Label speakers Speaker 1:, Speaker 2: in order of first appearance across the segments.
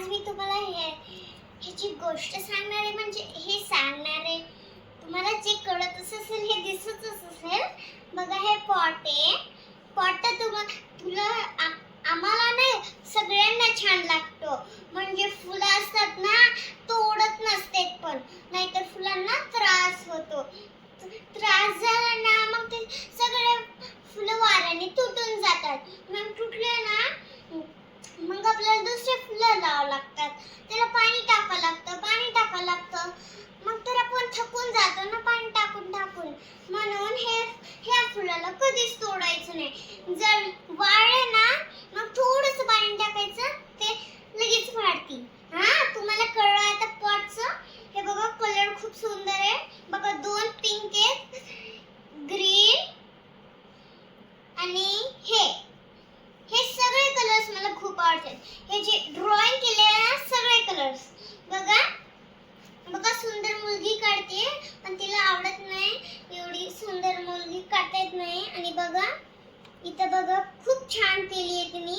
Speaker 1: मी तुम्हाला ह्याची गोष्ट सांगणार आहे. म्हणजे हे सांगणार आहे तुम्हाला जे कळतच असेल हे दिसतच असेल. बघा हे पॉट आहे. पॉट तुला आम्हाला नाही सगळ्यांना छान लागतो. म्हणजे फुलं असतात ना तोडत नसते पण नाहीतर फुलांना त्रास होतो. त्रास झाला ना मग ते सगळे फुलं वाऱ्याने तुटून जातात. मग तुटले ना मग आपल्याला दुसरे फुलं लावावं लागतात. त्याला पाणी टाकावं लागतं. मग तर आपण थकून जातो ना पाणी टाकून टाकून. म्हणून ह्या फुलाला कधीच तोडायचं नाही. जर वाळले ना मग थोडंसं पाणी टाकायचं ते लगेच वाढतील. तुम्हाला कळलं आता पॉटचं. हे बघा कलर खूप सुंदर आहे. बघा दोन पिंक आहेत, ग्रीन आणि हे सगळे कलर्स मला खूप आवडतात. हे जे ड्रॉइंग केले आहे सगळे कलर्स बघा सुंदर मुलगी काढते पण तिला आवडत नाही. एवढी सुंदर मुलगी काढता येत नाही. आणि बघा इथं बघा खूप छान केली आहे तिने.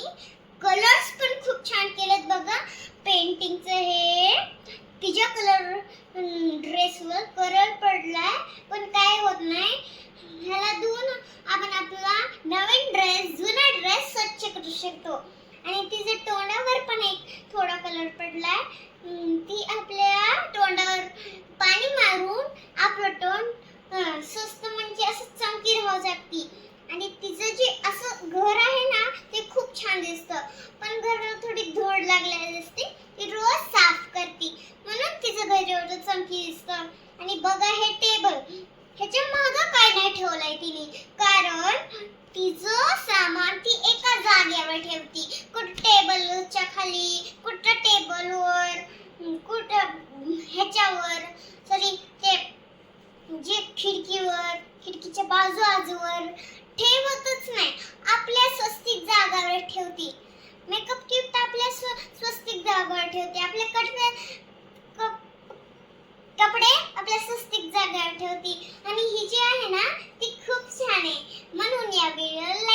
Speaker 1: कलर्स पण खूप छान केलेत. बघा पेंटिंगचं हे तिच्या कलर ड्रेसवर कलर पडलाय पण काय होत नाही. ह्याला धुवून आपण आपला नवीन ड्रेस जुना ड्रेस स्वच्छ करू शकतो. आणि तिच्या तोंडावर पण एक थोडा कलर पडलाय. ती आपल्या तोंडावर पाणी मारून आपलं तोंड स्वस्त म्हणजे असं चमकी राहू शकते. आणि तिचं जे असं घर आहे ना ते खूप छान दिसतं. पण घराला थोडी धूळ लागलेली दिसते. ती रोज साफ करते म्हणून तिचं घर एवढं चमकी दिसतं. आणि बघा हे टेबल ह्याच्या मागं काय नाही ठेवलंय तिने. कारण तिचं सामान ती एका जागेवर ठेवती. कुठं टेबलच्या खाली, कुठं टेबलवर, कुठं ह्याच्यावर सॉरी ते जे खिडकीच्या बाजूवर ठेवतच नाही. आपल्या स्वस्तिक जागावर ठेवती. मेकअप किट आपल्या स्वस्तिक जागावर ठेवते. आपले कपडे आपल्या स्वस्तिक जागावर ठेवती. आणि ही जी आहे ना ती खूप छान आहे. म्हणून या व्हिडिओला